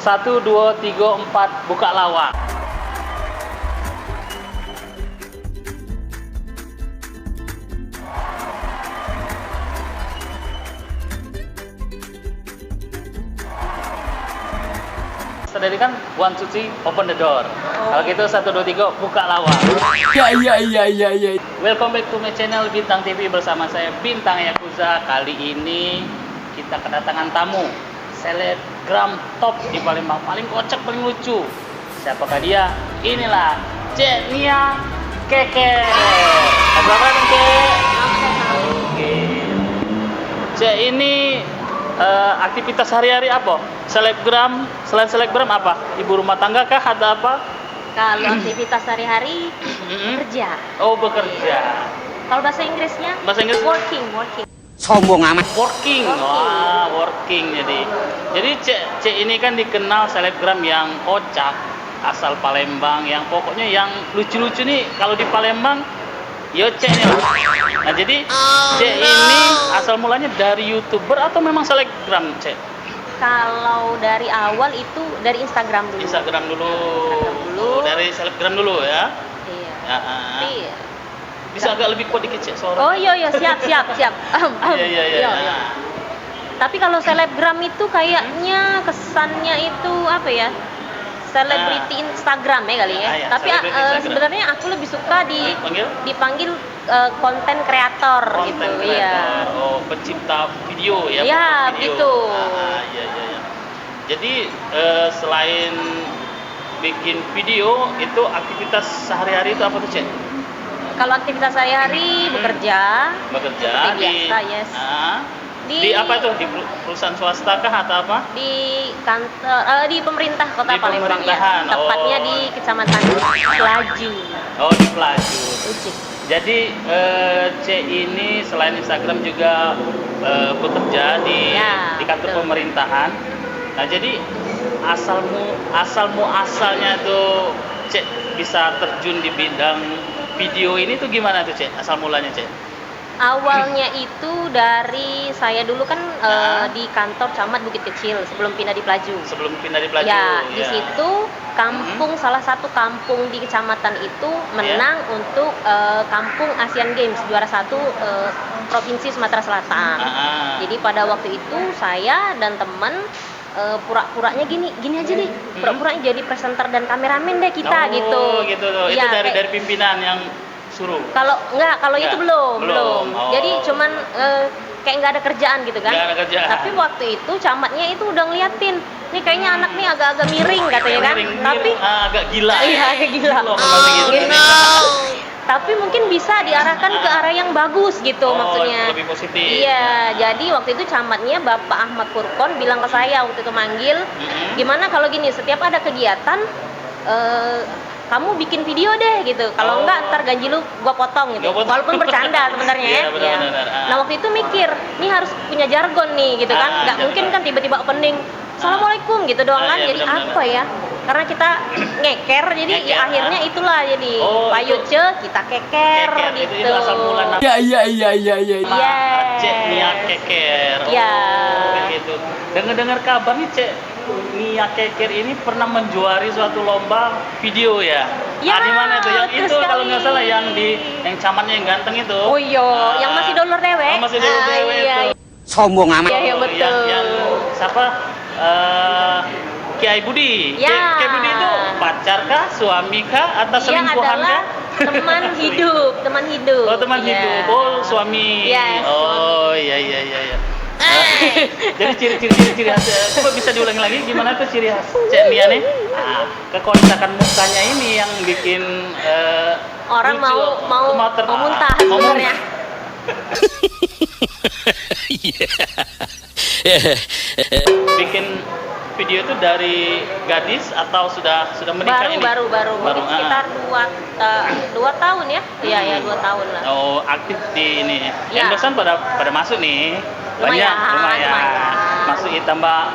1, 2, 3, 4, buka lawak. Tadi kan 1, 2, 3, open the door. Kalau gitu 1, 2, 3, buka lawak. Ya. Welcome back to my channel Bintang TV bersama saya Bintang Yakuza. Kali ini kita kedatangan tamu selebgram top di Palembang, paling kocak, paling lucu. Siapakah dia? Inilah Cek Nia Keker. Apa kabar Cek? Oke. Cek ini aktivitas hari-hari apa? Selebgram, selain selebgram apa? Ibu rumah tangga kah atau apa? Kalau aktivitas sehari-hari kerja. Oh, bekerja. Kalau bahasa Inggrisnya? Bahasa Inggris? Working. Sombong amat. Working. Wah, working jadi Cek ini kan dikenal selebgram yang kocak, asal Palembang, yang pokoknya yang lucu-lucu nih kalau di Palembang. Yo Cek nih lah. Nah jadi Cek ini asal mulanya dari YouTuber atau memang selebgram Cek? Kalau dari awal itu dari Instagram dulu. Instagram dulu. dulu. Dari selebgram dulu ya. Iya. Ya. Bisa agak lebih kuat dikit Cek suara. Oh iya siap. Iya. Tapi kalau selebgram itu kayaknya kesannya itu apa ya? Selebriti Instagram ya kali ya. Ya, tapi sebenarnya aku lebih suka dipanggil konten kreator gitu. Iya. Oh, pencipta video ya. Iya, gitu. Iya. Jadi selain bikin video, itu aktivitas sehari-hari itu apa tuh, Cek? Kalau aktivitas sehari-hari bekerja seperti biasa, yes. Di apa itu? Di perusahaan swasta kah atau apa? Di kantor di pemerintah Kota Di Palembang ya. pemerintahan, Tepatnya di Kecamatan Pelaju. Oh, di Pelaju. Ucik. Jadi C ini selain Instagram juga bekerja di kantor betul. pemerintahan. Nah, jadi asalnya tuh Cek bisa terjun di bidang video ini tuh gimana tuh Cek? Asal mulanya Cek? Awalnya itu dari saya dulu kan di kantor Camat Bukit Kecil sebelum pindah di Pelaju. Sebelum pindah di Pelaju. Ya, di situ kampung salah satu kampung di kecamatan itu menang untuk kampung Asian Games juara 1 Provinsi Sumatera Selatan. Jadi pada waktu itu saya dan teman pura-puranya gini aja deh, pura-puranya jadi presenter dan kameramen deh kita gitu. Itu Ya, dari pimpinan yang suruh. Kalau itu belum. Oh. Jadi cuman kayak nggak ada kerjaan gitu kan. Nggak ada kerjaan. Tapi waktu itu camatnya itu udah ngeliatin, nih kayaknya anak nih agak-agak miring katanya kan. Tapi agak gila. Iya, agak gila. Gitu. Tapi mungkin bisa diarahkan ke arah yang bagus gitu maksudnya. Lebih positif. Iya, jadi waktu itu camatnya Bapak Ahmad Furkon bilang ke saya waktu itu manggil, gimana kalau gini, setiap ada kegiatan kamu bikin video deh gitu. Kalau enggak ntar gaji lu gua potong gitu. Walaupun bercanda sebenarnya ya. Benar. Nah, waktu itu mikir, nih harus punya jargon nih gitu kan. Enggak mungkin kan tiba-tiba opening Assalamualaikum gitu doang kan. Jadi apa ya? Karena kita ngeker jadi ya akhirnya itulah jadi payuce kita keker gitu. Itu asal mula nama. Ya. Cek Nia Keker. Iya. Begitu. Dengar kabar nih Cek Nia Keker ini pernah menjuari suatu lomba video ya. Ya, di mana tuh? Yang betul itu kalau sekali. nggak salah yang camatnya yang ganteng itu. Oh iya, yang masih dolar dewek. Masih dolar dewek iya. itu. Sombong amat. Iya, betul. Yang siapa? Kiai Budi. Ya. Kiai Budi itu pacar kah, suami kah, atau Dia selingkuhan adalah kah? teman hidup. Oh, teman Iya. hidup. Oh, suami. Yes, Oh, iya. Jadi ciri khas, coba bisa diulangi lagi gimana tuh ciri khas Cek Nia nih? Kekocakan mukanya ini yang bikin Orang lucu, mau muntah sebenarnya. Bikin video itu dari gadis atau sudah menikah ini? Baru. Mungkin sekitar 2 tahun ya. Iya, 2 tahun lah. Oh, aktif di ini. Ya. Endorsean pada masuk nih. Lumayan. Masuk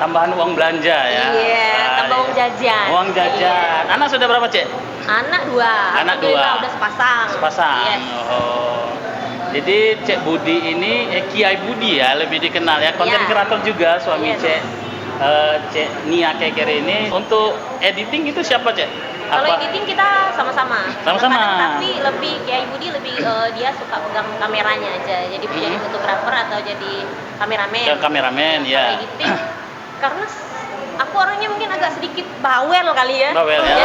tambahan uang belanja ya. Iya, tambah uang jajan. Uang jajan. Anak sudah berapa, Cek? Anak 2. Anak 2. Alhamdulillah udah sepasang. Sepasang. Yes. Oh. Jadi Cek Budi ini Kiai Budi ya lebih dikenal ya, konten Ya. kreator juga suami Yes. Cek. Cek Nia Keker ini untuk editing itu siapa, Cek? Kalau editing kita sama-sama. Sama-sama. Kadang tapi lebih Kiai Budi lebih dia suka pegang kameranya aja. Jadi jadi fotografer atau jadi kameramen. Kameramen, Kalau ya. editing karena aku orangnya mungkin agak sedikit bawel kali ya. Bawel ya.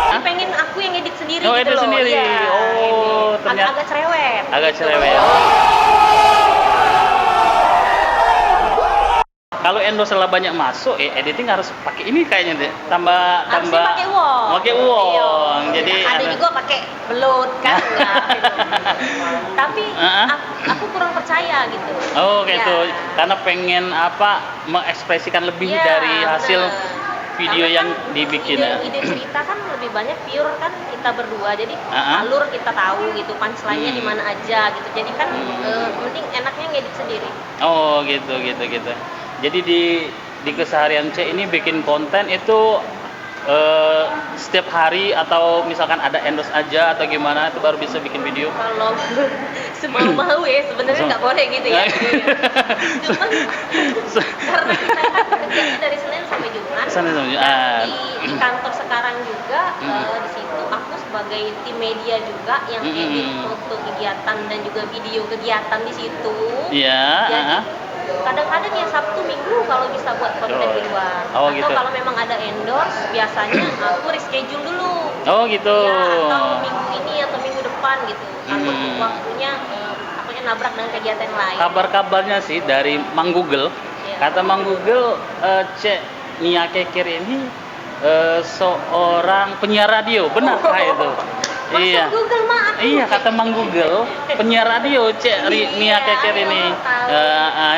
Jadi pengen aku yang edit sendiri Oh, gitu edit loh. sendiri. Iya, Oh, edit. ternyata- agak cerewet. Agak gitu. cerewet. Kalau endorse lah banyak masuk, editing harus pakai ini kayaknya deh. Harusnya pakai wong. Pakai wong. Iya. Jadi ada juga pakai belut kan enggak. Tapi aku kurang percaya gitu. Oh, Ya. gitu. Karena pengen apa mengekspresikan lebih Iya, dari hasil bener. video Karena yang kan dibikin ya. ide cerita kan lebih banyak pure kan kita berdua, jadi alur kita tahu gitu, punchline-nya di mana aja gitu. Jadi kan mending enaknya ngedit sendiri. Oh, gitu. Jadi di keseharian C ini bikin konten itu setiap hari atau misalkan ada endorse aja atau gimana itu baru bisa bikin video. Kalau semau-mau ya sebenarnya nggak boleh gitu ya. Cuman karena kita kan kerjanya dari Senin sampai Jumat. Senin sampai Jumat. Dan di kantor sekarang juga di situ aku sebagai tim media juga yang edit foto kegiatan dan juga video kegiatan di situ. Iya. Jadi kadang-kadang ya Sabtu Minggu kalau bisa buat konten di luar. Oh, Atau gitu. kalau memang ada endorse biasanya aku reschedule dulu. Oh, gitu. Ya, atau minggu ini atau minggu depan gitu. Takut waktunya takutnya nabrak dengan kegiatan lain. Kabar-kabarnya sih dari Mang Google. Iya. Kata Mang Google, Cek Nia Keker ini seorang penyiar radio. Benarkah itu? Masa Iya. Google mah aku. Iya, kata Mang Google, penyiar radio Cek Nia Keker ini.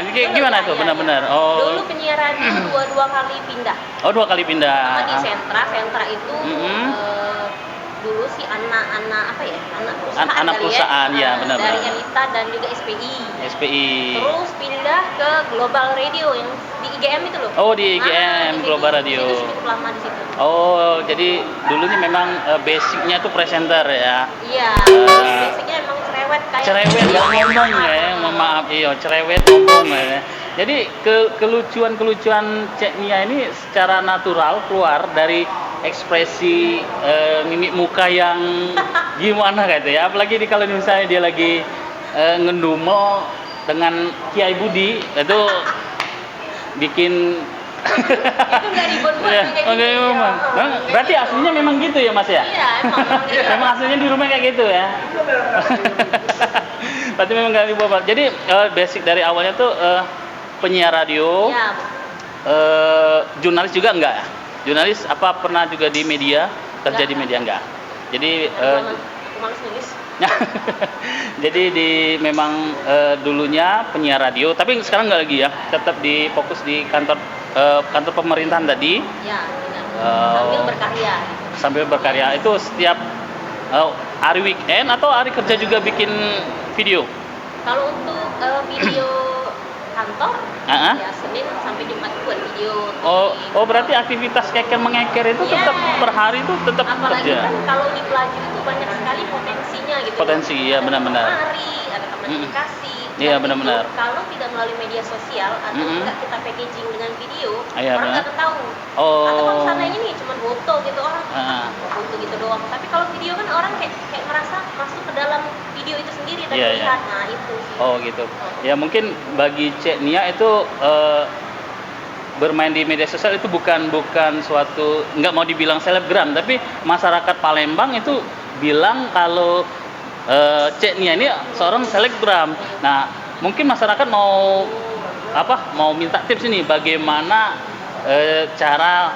Ini kayak gimana tuh? Benar-benar. Oh. Dulu penyiar radio dua kali pindah. Oh, 2 kali pindah. Sama di Sentra itu dulu sih anak-anak apa ya? Anak perusahaan Anak kali perusahaan, ya, benar-benar. Dari Elita dan juga SPI. SPI. Terus pindah ke Global Radio yang di IGM itu loh. Oh, di IGM, di situ. Global Radio. Di situ cukup lama di situ. Oh, jadi dulunya memang basicnya tuh presenter ya. Iya, basicnya emang cerewet kayak Cerewet nggak ngomong ya, maaf, iya cerewet ngomong ya. Jadi kelucuan Cek Nia ini secara natural keluar dari ekspresi mimik muka yang gimana gitu ya. Apalagi kalau misalnya dia lagi ngendumel dengan Kiai Budi itu bikin itu nggak dibuat-buat ya, kayak gitu. memang. Berarti aslinya memang gitu ya Mas ya? Iya, emang gitu. Memang aslinya di rumah kayak gitu ya. Berarti memang nggak dibuat. Jadi basic dari awalnya tuh penyiar radio, Iya. Jurnalis juga enggak ya? Jurnalis apa pernah juga di media, kerja di media enggak? Jadi Aku males nulis. jadi memang dulunya penyiar radio, tapi sekarang nggak lagi ya, tetap fokus di kantor pemerintahan tadi. Ya, sambil berkarya. Sambil berkarya itu setiap hari weekend atau hari kerja juga bikin video. Kalau untuk video kantor, ya Senin sampai Jumat buat video. Oh berarti aktivitas keker mengeker itu tetap per hari itu tetap apalagi kerja. kan kalau di Pelaju itu banyak sekali potensinya gitu. Potensi, iya, Ada benar-benar. taman mari, ada taman edukasi. Iya, Dan benar-benar. itu kalau tidak melalui media sosial atau tidak kita packaging dengan video, Iya, orang benar. nggak tahu. Oh. Atau kalau misalnya ini cuma foto gitu orang foto gitu doang. Tapi kalau video kan orang kayak ngerasa masuk ke dalam video itu sendiri dan Iya, iya. melihat. Nah itu sih. Oh gitu. Ya mungkin bagi Cek Nia itu bermain di media sosial itu bukan suatu, nggak mau dibilang selebgram, tapi masyarakat Palembang itu bilang kalau Cek Nia ini seorang selebgram. Nah mungkin masyarakat mau minta tips ini bagaimana cara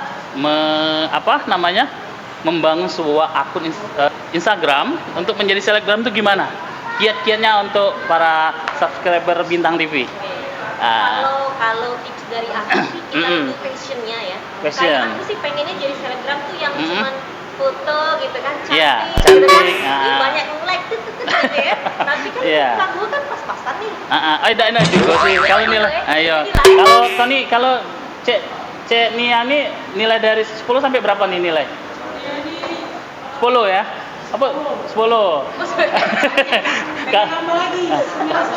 membangun sebuah akun Instagram untuk menjadi selebgram itu gimana? Kiat-kiatnya untuk para subscriber Bintang TV. Kalau tips dari aku sih kita itu passionnya ya. Passion. Kayak aku sih pengennya jadi selebgram tuh yang cuman foto gitu kan, cantik, Iya, gitu kan, cantik. banyak like gitu ya. Tapi kan gue kan pas-pasan nih. Ada juga sih. Kalau nilai, ayo. Kalau Tony, kalau Cek Nia nih nilai dari 10 sampai berapa nih nilai? 10 ya? Apa? 10.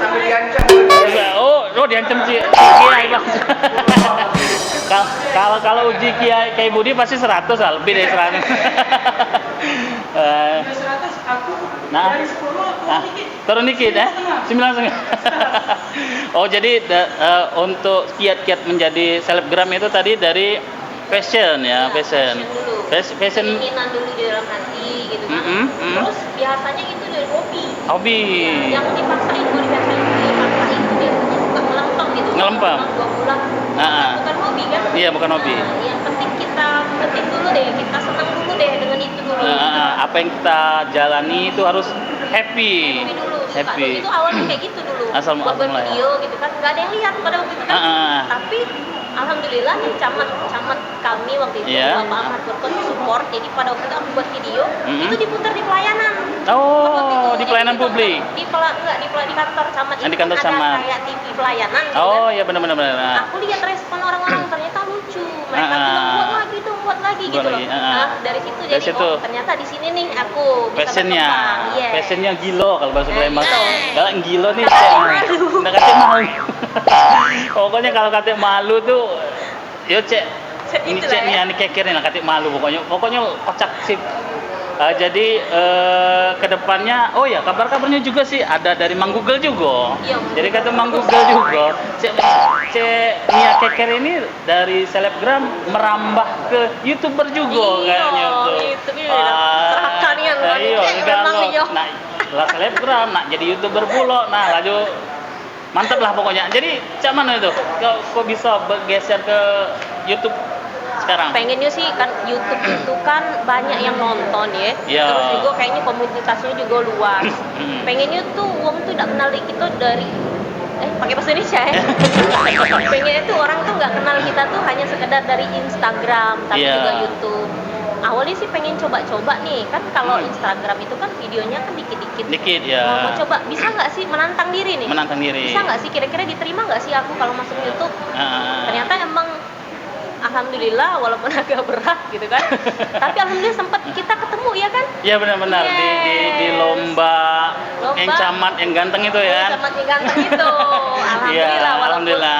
Sambil diancam. Oh, Oh, diancam Kiai Bang. Kalau uji Kiai Budi pasti 100 lah, lebih dari 100. Nah, turun dikit ya? 9,5. Oh, jadi untuk kiat-kiat menjadi selebgram itu tadi dari passion ya, passion. Passion keinginan dulu di dalam hati gitu kan. Terus biasanya itu dari hobi. Hobi. Yang dipaksain, kalau dipaksain biasanya suka melempem gitu. Ngelempem. 2 bulan. Bukan hobi kan? Iya, bukan hobi. Yang penting kita penting dulu deh, kita senang dulu deh dengan itu dulu. Apa yang kita jalani itu harus happy. Dulu. Happy. Itu awalnya kayak gitu dulu. Asal buat mulai. video gitu kan, nggak ada yang lihat pada waktu itu kan. Tapi alhamdulillah nih camat kami waktu itu Bapak Ahmad Burkon support. Jadi pada waktu itu aku buat video itu diputar di pelayanan. Oh, di pelayanan publik. Di kantor camat itu Di kantor ada camat. kayak TV pelayanan gitu Oh, kan. iya benar. Aku lihat respon orang-orang ternyata lucu. Mereka bilang buat lagi gitu loh. Nah, dari situ Dari jadi situ. ternyata di sini nih aku bisa Passionnya, berkembang. Yes. passionnya gilo kalau bahasa Palembang. Kalau gilo nih, Malu. udah kata malu. Pokoknya kalau kata malu tuh, yo cek, ini Itulah cek ya. nih keker nih kata malu pokoknya kocak sip. Jadi kedepannya, oh ya kabarnya juga sih ada dari Mang Google juga. Iya. Jadi kata Mang Google juga, cek Nia Keker ini dari selebgram merambah ke YouTuber juga kayaknya tuh. Itu serahkan kan. Iya, Memang nah, lah selebgram, nak jadi YouTuber pula, nah laju mantap lah pokoknya. Jadi cak mana itu? Kok bisa bergeser ke YouTube sekarang? pengennya sih kan YouTube itu kan banyak yang nonton ya. Iya. Terus juga kayaknya komunitasnya juga luas. Pengennya tuh uang tuh tidak kenal kita dari pakai bahasa Indonesia ya. Pengennya tuh orang tuh nggak kenal kita tuh hanya sekedar dari Instagram tapi Iya. juga YouTube. Awalnya sih pengen coba-coba nih kan, kalau Instagram itu kan videonya kan dikit-dikit. Dikit ya. Mau coba bisa nggak sih menantang diri nih? Menantang diri. Bisa nggak sih kira-kira diterima nggak sih aku kalau masuk YouTube? Ternyata emang alhamdulillah walaupun agak berat gitu kan. Tapi alhamdulillah sempat kita ketemu ya kan? Iya benar-benar di lomba yang camat yang ganteng itu ya. Camat yang ganteng itu. Alhamdulillah Iya, walaupun alhamdulillah.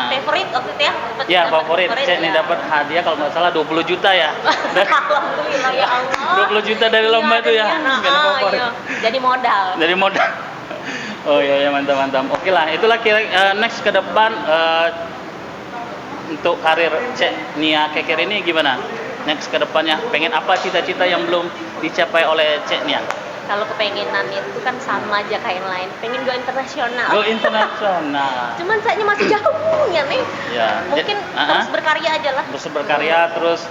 favorit waktu itu ya. Ya favorit, cek nih dapat hadiah kalau nggak salah 20 juta ya. Alhamdulillah ya Allah. 20 juta dari lomba itu ya. Jadi favorit. Jadi modal. Dari modal. Oh iya mantap. Oke lah, itulah kira next ke depan untuk karir Cek Nia Keker ini gimana? Next ke depannya pengen apa cita-cita yang belum dicapai oleh Cek Nia? Kalau kepengenan itu kan sama aja kayak yang lain. Pengen go internasional. Go internasional. Cuman sayanya masih jauh ya nih. Ya. Mungkin terus berkarya aja lah. Terus berkarya, terus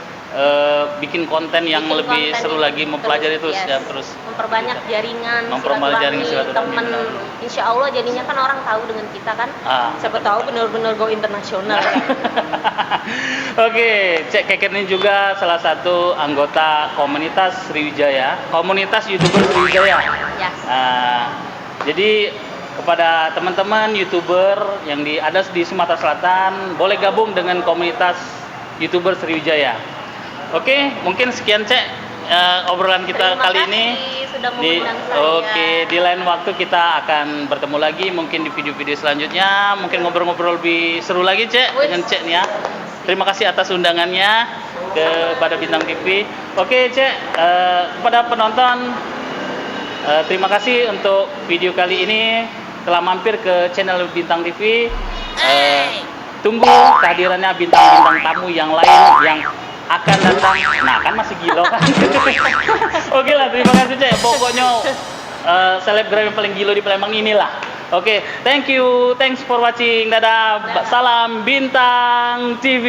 bikin konten yang Bikin lebih konten seru lagi, mempelajari terus yes. ya terus memperbanyak jaringan, memperbanyak jaringan silaturahmi. temen. Insya Allah jadinya kan orang tahu dengan kita kan. Siapa tahu benar-benar go internasional. Oke, Cek Keker ini juga salah satu anggota komunitas Sriwijaya, komunitas YouTuber Sriwijaya. Yes. Jadi kepada teman-teman YouTuber yang ada di Sumatera Selatan, boleh gabung dengan komunitas YouTuber Sriwijaya. Oke, mungkin sekian Cek obrolan kita Terima kali kasih ini. sudah mengundang saya. Oke, di lain waktu kita akan bertemu lagi mungkin di video-video selanjutnya, mungkin ngobrol-ngobrol lebih seru lagi Cek dengan Cek Nia. Terima kasih atas undangannya kepada Bintang TV. Oke Cek, kepada penonton terima kasih untuk video kali ini telah mampir ke channel Bintang TV. Tunggu kehadirannya bintang-bintang tamu yang lain yang akan datang. Nah kan masih gila kan. Oke lah, terima kasih Cek. Pokoknya selebgram yang paling gila di Palembang inilah. Oke, thank you, thanks for watching. Dadah, salam Bintang TV.